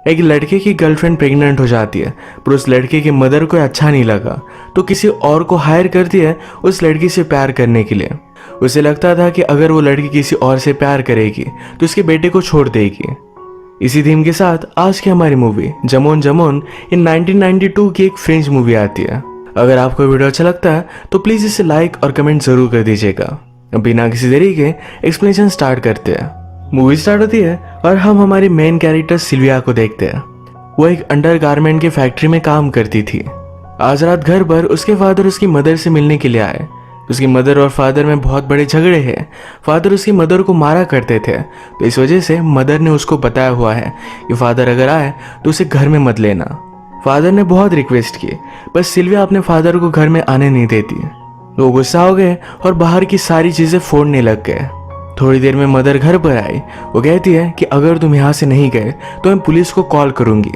एक लड़के की गर्लफ्रेंड प्रेग्नेंट हो जाती है, पर उस लड़के की मदर को अच्छा नहीं लगा तो किसी और को हायर करती है उस लड़की से प्यार करने के लिए। उसे लगता था कि अगर वो लड़की किसी और से प्यार करेगी तो उसके बेटे को छोड़ देगी। इसी थीम के साथ आज की हमारी मूवी जमोन जमोन इन 1992 की एक फ्रेंच मूवी आती है। अगर आपको वीडियो अच्छा लगता है तो प्लीज इसे लाइक और कमेंट जरूर कर दीजिएगा। बिना किसी देरी के एक्सप्लेनेशन स्टार्ट करते हैं। मूवी स्टार्ट होती है और हम हमारी मेन कैरेक्टर सिल्विया को देखते हैं। वो एक अंडरगारमेंट की फैक्ट्री में काम करती थी। आज रात घर पर उसके फादर उसकी मदर से मिलने के लिए आए। उसकी मदर और फादर में बहुत बड़े झगड़े हैं। फादर उसकी मदर को मारा करते थे, तो इस वजह से मदर ने उसको बताया हुआ है कि फादर अगर आए तो उसे घर में मत लेना। फादर ने बहुत रिक्वेस्ट की, पर सिल्विया अपने फादर को घर में आने नहीं देती। वो गुस्सा हो गए और बाहर की सारी चीजें फोड़ने लग गए। थोड़ी देर में मदर घर पर आई। वो कहती है कि अगर तुम यहाँ से नहीं गए तो मैं पुलिस को कॉल करूंगी।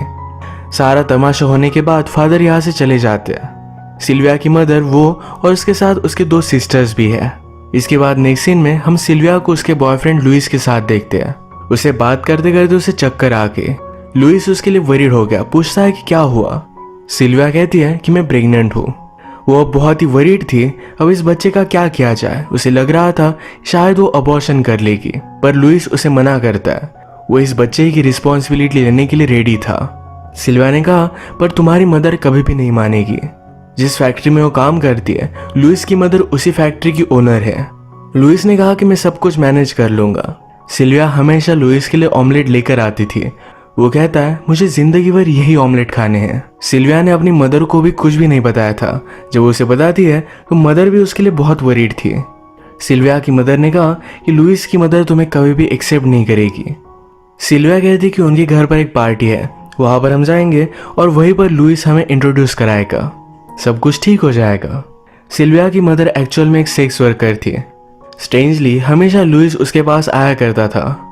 सारा तमाशा होने के बाद फादर यहाँ से चले जाते हैं। सिल्विया की मदर, वो और उसके साथ उसके 2 सिस्टर्स भी है। इसके बाद नेक्स्ट सीन में हम सिल्विया को उसके बॉयफ्रेंड लुइस के साथ देखते हैं। उसे बात करते करते उसे चक्कर आ गए। लुइस उसके लिए वरीड हो गया, पूछता है कि क्या हुआ। सिल्विया कहती है कि मैं प्रेग्नेंट हूँ। वो अब बहुत ही वरीड थी, अब इस बच्चे का क्या किया जाए। उसे लग रहा था शायद वो अबॉर्शन कर लेगी, पर लुइस उसे मना करता है। वो इस बच्चे की रिस्पॉन्सिबिलिटी लेने के लिए रेडी था। सिल्विया ने कहा, पर तुम्हारी मदर कभी भी नहीं मानेगी। जिस फैक्ट्री में वो काम करती है, लुइस की मदर उसी फैक्ट्री की ओनर है। लुइस ने कहा कि मैं सब कुछ मैनेज कर लूंगा। सिल्विया हमेशा लुइस के लिए ऑमलेट लेकर आती थी। वो कहता है मुझे जिंदगी भर यही ऑमलेट खाने हैं। सिल्विया ने अपनी मदर को भी कुछ भी नहीं बताया था। जब उसे बताती है तो मदर भी उसके लिए बहुत वरीड थी। सिल्विया की मदर ने कहा कि लुइस की मदर तुम्हें कभी भी एक्सेप्ट नहीं करेगी। सिल्विया कहती कि उनके घर पर एक पार्टी है, वहां पर हम जाएंगे और वहीं पर लुइस हमें इंट्रोड्यूस कराएगा, सब कुछ ठीक हो जाएगा। सिल्विया की मदर एक्चुअल में एक सेक्स वर्कर थी। स्ट्रेंजली हमेशा लुइस उसके पास आया करता था।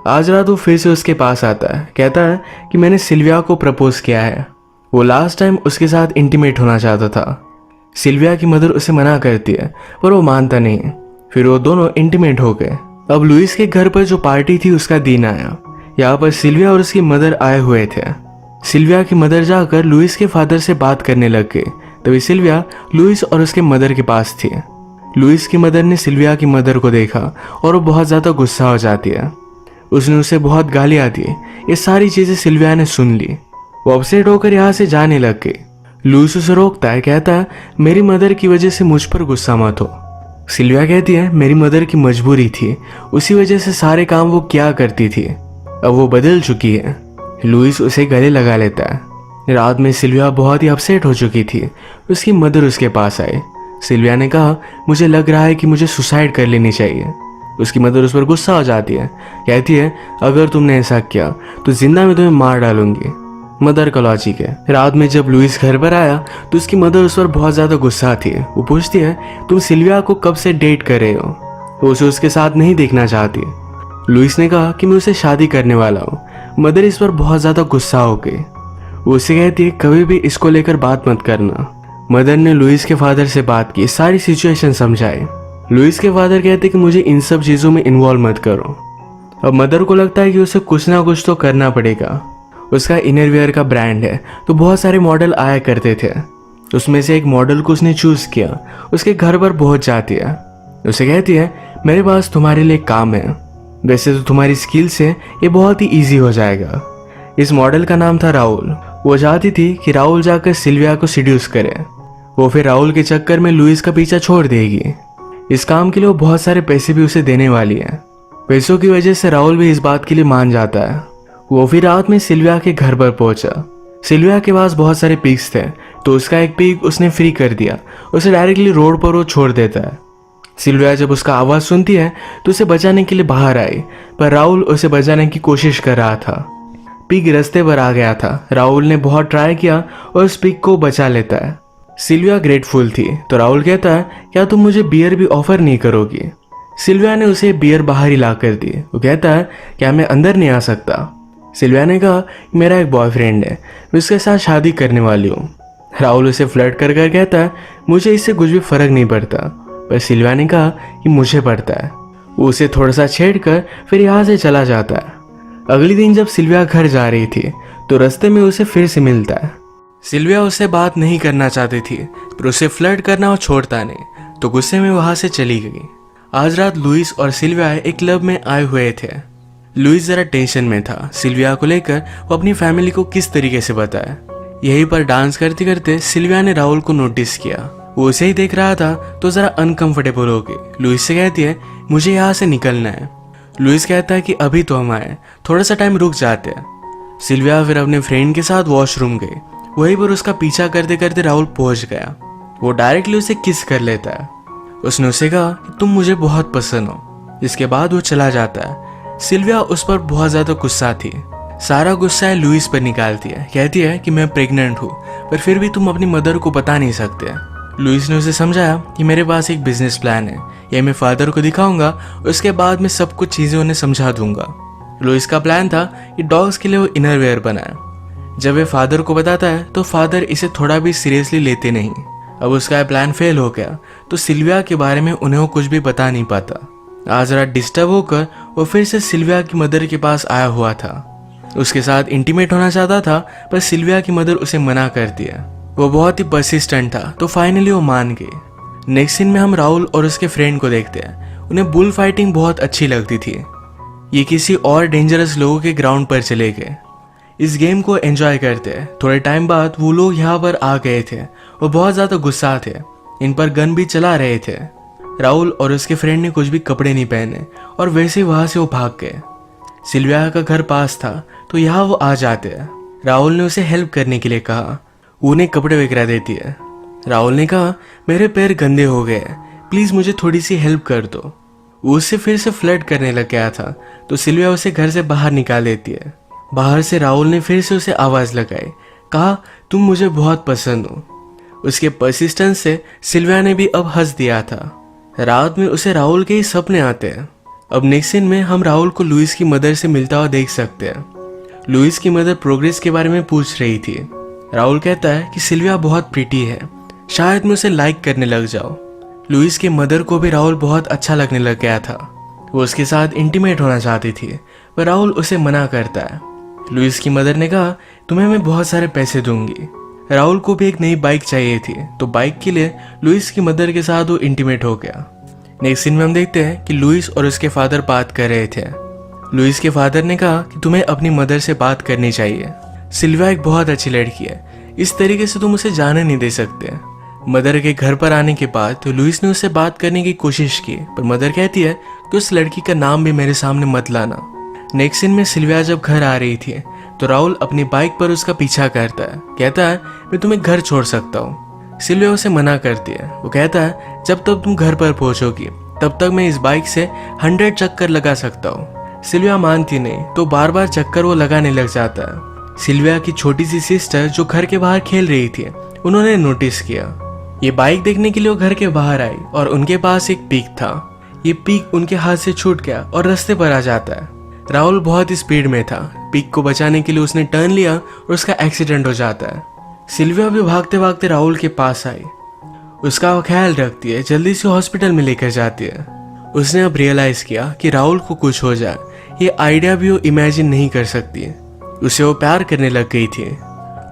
आज रात वो फिर से उसके पास आता है, कहता है कि मैंने सिल्विया को प्रपोज किया है। वो लास्ट टाइम उसके साथ इंटीमेट होना चाहता था। सिल्विया की मदर उसे मना करती है, पर वो मानता नहीं। फिर वो दोनों इंटीमेट हो गए। अब लुइस के घर पर जो पार्टी थी उसका दिन आया। यहाँ पर सिल्विया और उसकी मदर आए हुए थे। सिल्विया की मदर जाकर लुइस के फादर से बात करने लग गई। तभी सिल्विया लुइस और उसके मदर के पास थी। लुइस की मदर ने सिल्विया की मदर को देखा और वो बहुत ज्यादा गुस्सा हो जाती है। उसने उसे बहुत गालियां दी। ये सारी चीजें सिल्विया ने सुन ली। वो अपसेट होकर यहाँ से जाने लग गई। लुइस उसे रोकता है, कहता है मेरी मदर की वजह से मुझ पर गुस्सा मत हो। सिल्विया कहती है मेरी मदर की मजबूरी थी, उसी वजह से सारे काम वो क्या करती थी। अब वो बदल चुकी है। लुइस उसे गले लगा लेता है। रात में सिल्विया बहुत ही अपसेट हो चुकी थी। उसकी मदर उसके पास आई। सिल्विया ने कहा मुझे लग रहा है कि मुझे सुसाइड कर लेनी चाहिए। उसकी मदर उस पर गुस्सा हो जाती है, कहती है अगर तुमने ऐसा किया तो जिंदा में तुम्हें मार डालूंगी। मदर का लॉजिक है। रात में जब लुइस घर पर आया तो उसकी मदर उस पर बहुत ज्यादा गुस्सा थी। वो पूछती है तुम सिल्विया को कब से डेट कर रहे हो? वो उसे उसके साथ नहीं देखना चाहती। लुइस ने कहा कि मैं उसे शादी करने वाला हूँ। मदर इस पर बहुत ज्यादा गुस्सा हो गई। वो उसे कहती है कभी भी इसको लेकर बात मत करना। मदर ने लुइस के फादर से बात की, सारी सिचुएशन समझाई। लुइस के फादर कहते कि मुझे इन सब चीजों में इन्वॉल्व मत करो। अब मदर को लगता है कि उसे कुछ ना कुछ तो करना पड़ेगा। उसका इनरवियर का ब्रांड है, तो बहुत सारे मॉडल आया करते थे। उसमें से एक मॉडल को उसने चूज किया। उसके घर पर पहुंच जाती है। उसे कहती है मेरे पास तुम्हारे लिए काम है, वैसे तो तुम्हारी स्किल से ये बहुत ही ईजी हो जाएगा। इस मॉडल का नाम था राहुल। वो चाहती थी कि राहुल जाकर सिल्विया को सिड्यूस करे। वो फिर राहुल के चक्कर में लुइस का पीछा छोड़ देगी। इस काम के लिए वो बहुत सारे पैसे भी उसे देने वाली है। पैसों की वजह से राहुल भी इस बात के लिए मान जाता है। वो फिर रात में सिल्विया के घर पर पहुंचा। सिल्विया के पास बहुत सारे पिग्स थे, तो उसका एक पिग उसने फ्री कर दिया। उसे डायरेक्टली रोड पर वो छोड़ देता है। सिल्विया जब उसका आवाज सुनती है तो उसे बचाने के लिए बाहर आई, पर राहुल उसे बचाने की कोशिश कर रहा था। पिग रास्ते पर आ गया था। राहुल ने बहुत ट्राई किया और उस पिग को बचा लेता है। सिल्विया ग्रेटफुल थी, तो राहुल कहता है क्या तुम मुझे बियर भी ऑफर नहीं करोगी? सिल्विया ने उसे बियर बाहर ही ला कर दी। वो कहता है क्या मैं अंदर नहीं आ सकता? सिल्विया ने कहा मेरा एक बॉयफ्रेंड है, मैं उसके साथ शादी करने वाली हूँ। राहुल उसे फ्लर्ट कर कर कहता है मुझे इससे कुछ भी फर्क नहीं पड़ता, पर सिल्विया ने कहा कि मुझे पड़ता है। वो उसे थोड़ा सा छेड़ कर फिर यहाँ से चला जाता है। अगले दिन जब सिल्विया घर जा रही थी तो रास्ते में उसे फिर से मिलता है। सिल्विया उससे बात नहीं करना चाहती थी, पर उसे फ्लर्ट करना और छोड़ता नहीं, तो गुस्से में वहां से चली गई। आज रात लुइस और सिल्विया एक क्लब में आए हुए थे। लुइस जरा टेंशन में था सिल्विया को लेकर वो अपनी फैमिली को किस तरीके से बताए। यहीं पर डांस करते करते सिल्विया ने राहुल को नोटिस किया। वो उसे ही देख रहा था तो जरा अनकंफर्टेबल हो गई। लुइस से कहती है मुझे यहाँ से निकलना है। लुइस कहता है कि अभी तो हम आए, थोड़ा सा टाइम रुक जाते हैं। सिल्विया फिर अपने फ्रेंड के साथ वॉशरूम गई। वहीं पर उसका पीछा करते करते राहुल पहुंच गया। वो डायरेक्टली उसे किस कर लेता है। उसने उसे कहा कि तुम मुझे बहुत पसंद हो। इसके बाद वो चला जाता है। सिल्विया उस पर बहुत ज्यादा गुस्सा थी। सारा गुस्सा लुइस पर निकालती है। कहती है कि मैं प्रेग्नेंट हूँ, पर फिर भी तुम अपनी मदर को बता नहीं सकते। लुइस ने उसे समझाया कि मेरे पास एक बिजनेस प्लान है, यह मैं फादर को दिखाऊंगा, उसके बाद मैं सब कुछ चीजें उन्हें समझा दूंगा। लुइस का प्लान था कि डॉग्स के लिए वो इनरवेयर बनाए। जब वे फादर को बताता है तो फादर इसे थोड़ा भी सीरियसली लेते नहीं। अब उसका प्लान फेल हो गया तो सिल्विया के बारे में उन्हें वो कुछ भी बता नहीं पाता। आज रात डिस्टर्ब होकर वो फिर से सिल्विया की मदर के पास आया हुआ था। उसके साथ इंटीमेट होना चाहता था, पर सिल्विया की मदर उसे मना करती है। वो बहुत ही परसिस्टेंट था तो फाइनली वो मान गई। नेक्स्ट सीन में हम राहुल और उसके फ्रेंड को देखते हैं। उन्हें बुल फाइटिंग बहुत अच्छी लगती थी। ये किसी और डेंजरस लोगों के ग्राउंड पर चले गए। इस गेम को एंजॉय करते हैं। थोड़े टाइम बाद वो लोग यहाँ पर आ गए थे। वो बहुत ज्यादा गुस्सा थे, इन पर गन भी चला रहे थे। राहुल और उसके फ्रेंड ने कुछ भी कपड़े नहीं पहने और वैसे ही वहां से वो भाग गए। सिल्विया का घर पास था तो यहाँ वो आ जाते हैं। राहुल ने उसे हेल्प करने के लिए कहा। उन्हें कपड़े वगैरह देती है। राहुल ने कहा मेरे पैर गंदे हो गए, प्लीज मुझे थोड़ी सी हेल्प कर दो। वो उससे फिर से फ्लर्ट करने लग गया था तो सिल्विया उसे घर से बाहर निकाल देती है। बाहर से राहुल ने फिर से उसे आवाज लगाई, कहा तुम मुझे बहुत पसंद हो। उसके परसिस्टेंस से सिल्विया ने भी अब हंस दिया था। रात में उसे राहुल के ही सपने आते हैं। अब नेक्स्ट सीन में हम राहुल को लुइस की मदर से मिलता हुआ देख सकते हैं। लुइस की मदर प्रोग्रेस के बारे में पूछ रही थी। राहुल कहता है कि सिल्विया बहुत प्रीटी है, शायद मैं उसे लाइक करने लग जाऊं। लुइस की मदर को भी राहुल बहुत अच्छा लगने लग गया था। वो उसके साथ इंटीमेट होना चाहती थी, पर राहुल उसे मना करता है। लुइस की मदर ने कहा तुम्हें मैं बहुत सारे पैसे दूंगी। राहुल को भी एक नई बाइक चाहिए थी तो बाइक के लिए लुइस की मदर के साथ वो इंटीमेट हो गया। नेक्स्ट सीन में हम देखते हैं कि लुइस और उसके फादर बात कर रहे थे। लुइस के फादर ने कहा कि तुम्हें अपनी मदर से बात करनी चाहिए। सिल्विया एक बहुत अच्छी लड़की है, इस तरीके से तुम उसे जाने नहीं दे सकते। मदर के घर पर आने के बाद तो लुइस ने उससे बात करने की कोशिश की, पर मदर कहती है कि उस लड़की का नाम भी मेरे सामने मत लाना। नेक्स्ट सीन में सिल्विया जब घर आ रही थी तो राहुल अपनी बाइक पर उसका पीछा करता है। कहता है मैं तुम्हें घर छोड़ सकता हूँ। सिल्विया उसे मना करती है। वो कहता है जब तक तुम घर पर पहुंचोगी तब तक मैं इस बाइक से 100 चक्कर लगा सकता हूँ। सिल्विया मानती नहीं तो बार बार चक्कर वो लगाने लग जाता है। सिल्विया की छोटी सी सिस्टर जो घर के बाहर खेल रही थी, उन्होंने नोटिस किया। ये बाइक देखने के लिए वो घर के बाहर आई और उनके पास एक पीक था। ये पीक उनके हाथ से छूट गया और रास्ते पर आ जाता है। राहुल बहुत ही स्पीड में था। पीक को बचाने के लिए उसने टर्न लिया और उसका एक्सीडेंट हो जाता है। सिल्विया भी भागते भागते राहुल के पास आई। उसका ख्याल रखती है, जल्दी से हॉस्पिटल में लेकर जाती है। उसने अब रियलाइज किया कि राहुल को कुछ हो जाए, ये आइडिया भी वो इमेजिन नहीं कर सकती। उसे वो प्यार करने लग गई थी।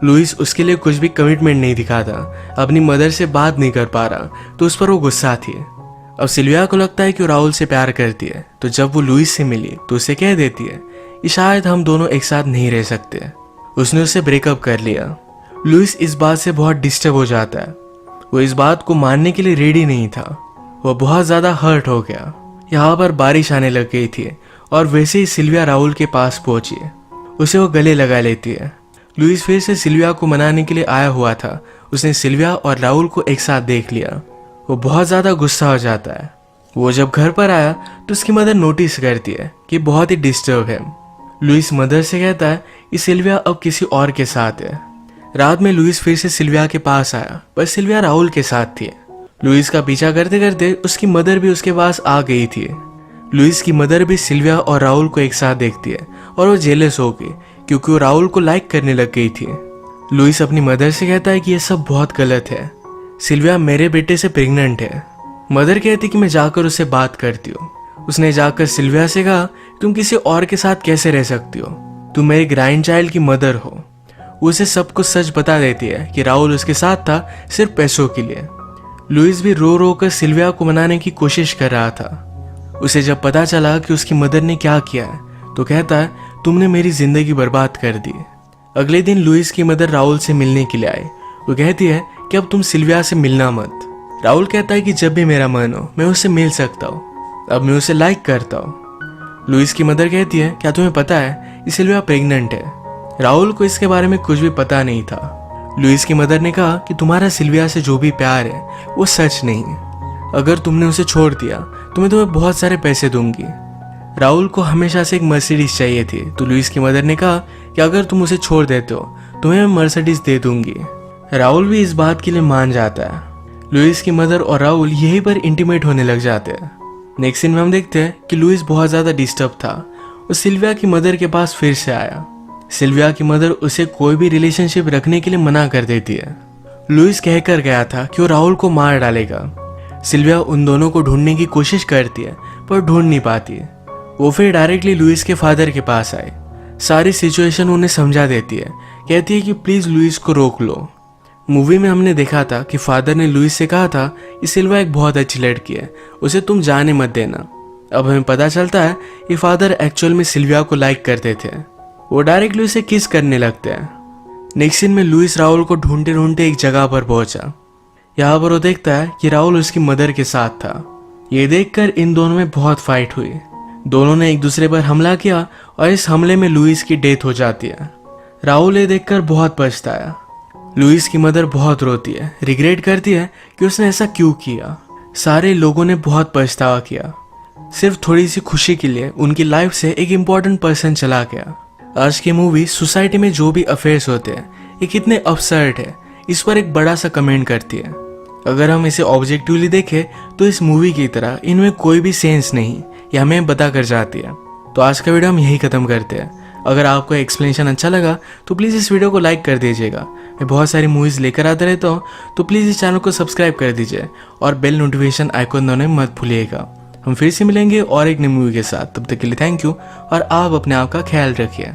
लुइस उसके लिए कुछ भी कमिटमेंट नहीं दिखाता, अपनी मदर से बात नहीं कर पा रहा तो उस पर वो गुस्सा थी। अब सिल्विया को लगता है कि वो राहुल से प्यार करती है, तो जब वो लुइस से मिली तो उसे कह देती है कि शायद हम दोनों एक साथ नहीं रह सकते। उसने उससे ब्रेकअप कर लिया। लुइस इस बात से बहुत डिस्टर्ब हो जाता है। वो इस बात को मानने के लिए रेडी नहीं था। वो बहुत ज्यादा हर्ट हो गया। यहाँ पर बारिश आने लग गई थी और वैसे ही सिल्विया राहुल के पास पहुंची। उसे वो गले लगा लेती है। लुइस फिर से सिल्विया को मनाने के लिए आया हुआ था। उसने सिल्विया और राहुल को एक साथ देख लिया। वो बहुत ज्यादा गुस्सा हो जाता है। वो जब घर पर आया तो उसकी मदर नोटिस करती है कि बहुत ही डिस्टर्ब है। लुइस मदर से कहता है कि सिल्विया अब किसी और के साथ है। रात में लुइस फिर से सिल्विया के पास आया, पर सिल्विया राहुल के साथ थी। लुइस का पीछा करते करते उसकी मदर भी उसके पास आ गई थी। लुइस की मदर भी सिल्विया और राहुल को एक साथ देखती है और वो जेलस हो गई क्योंकि वो राहुल को लाइक करने लग गई थी। लुइस अपनी मदर से कहता है कि यह सब बहुत गलत है। सिल्विया मेरे बेटे से प्रेग्नेंट है। मदर कहती कि मैं जाकर उससे बात करती हूँ। उसने जाकर सिल्विया से कहा तुम किसी और के साथ कैसे रह सकती हो, तुम मेरे ग्रैंड चाइल्ड की मदर हो। वो उसे सब कुछ सच बता देती है कि राहुल उसके साथ था सिर्फ पैसों के लिए। लुइस भी रो रो कर सिल्विया को मनाने की कोशिश कर रहा था। उसे जब पता चला कि उसकी मदर ने क्या किया है तो कहता है, तुमने मेरी जिंदगी बर्बाद कर दी। अगले दिन लुइस की मदर राहुल से मिलने के लिए आई। वो कहती है कि अब तुम सिल्विया से मिलना मत। राहुल कहता है कि जब भी मेरा मन हो मैं उससे मिल सकता हूँ, अब मैं उसे लाइक करता हूँ। लुइस की मदर कहती है, क्या तुम्हें पता है कि सिल्विया प्रेग्नेंट है? राहुल को इसके बारे में कुछ भी पता नहीं था। लुइस की मदर ने कहा कि तुम्हारा सिल्विया से जो भी प्यार है वो सच नहीं है। अगर तुमने उसे छोड़ दिया तो मैं तुम्हें बहुत सारे पैसे दूंगी। राहुल को हमेशा से एक मर्सिडीज चाहिए थी, तो लुइस की मदर ने कहा कि अगर तुम उसे छोड़ देते हो तुम्हें मैं मर्सिडीज दे दूंगी। राहुल भी इस बात के लिए मान जाता है। लुइस की मदर और राहुल यहीं पर इंटीमेट होने लग जाते हैं। नेक्स्ट सीन में हम देखते हैं कि लुइस बहुत ज्यादा डिस्टर्ब था। वो सिल्विया की मदर के पास फिर से आया। सिल्विया की मदर उसे कोई भी रिलेशनशिप रखने के लिए मना कर देती है। लुइस कहकर गया था कि वो राहुल को मार डालेगा। सिल्विया उन दोनों को ढूंढने की कोशिश करती है पर ढूंढ नहीं पाती। वो फिर डायरेक्टली लुइस के फादर के पास आए। सारी सिचुएशन उन्हें समझा देती है। कहती है कि प्लीज लुइस को रोक लो। मूवी में हमने देखा था कि फादर ने लुइस से कहा था कि सिल्विया एक बहुत अच्छी लड़की है, उसे तुम जाने मत देना। अब हमें पता चलता है कि फादर एक्चुअल में सिल्विया को लाइक करते थे। वो डायरेक्टली उसे किस करने लगते हैं। नेक्स्ट सीन में लुइस राहुल को ढूंढते ढूंढते एक जगह पर पहुंचा। यहाँ पर वो देखता है कि राहुल उसकी मदर के साथ था। ये देखकर इन दोनों में बहुत फाइट हुई। दोनों ने एक दूसरे पर हमला किया और इस हमले में लुइस की डेथ हो जाती है। राहुल ये देखकर बहुत पछताया। लुइस की मदर बहुत रोती है, रिग्रेट करती है कि उसने ऐसा क्यों किया। सारे लोगों ने बहुत पछतावा किया। सिर्फ थोड़ी सी खुशी के लिए उनकी लाइफ से एक इम्पोर्टेंट पर्सन चला गया। आज की मूवी सोसाइटी में जो भी अफेयर्स होते हैं ये कितने अपसर्ड है, इस पर एक बड़ा सा कमेंट करती है। अगर हम इसे ऑब्जेक्टिवली देखें तो इस मूवी की तरह इनमें कोई भी सेंस नहीं, ये हमें बता कर जाती है। तो आज का वीडियो हम यही खत्म करते हैं। अगर आपको एक्सप्लेनेशन अच्छा लगा तो प्लीज़ इस वीडियो को लाइक कर दीजिएगा। मैं बहुत सारी मूवीज़ लेकर आता रहता हूँ, तो प्लीज़ इस चैनल को सब्सक्राइब कर दीजिए और बेल नोटिफिकेशन आइकॉन दबाना मत भूलिएगा। हम फिर से मिलेंगे और एक नई मूवी के साथ। तब तक के लिए थैंक यू और आप अपने आप का ख्याल रखिए।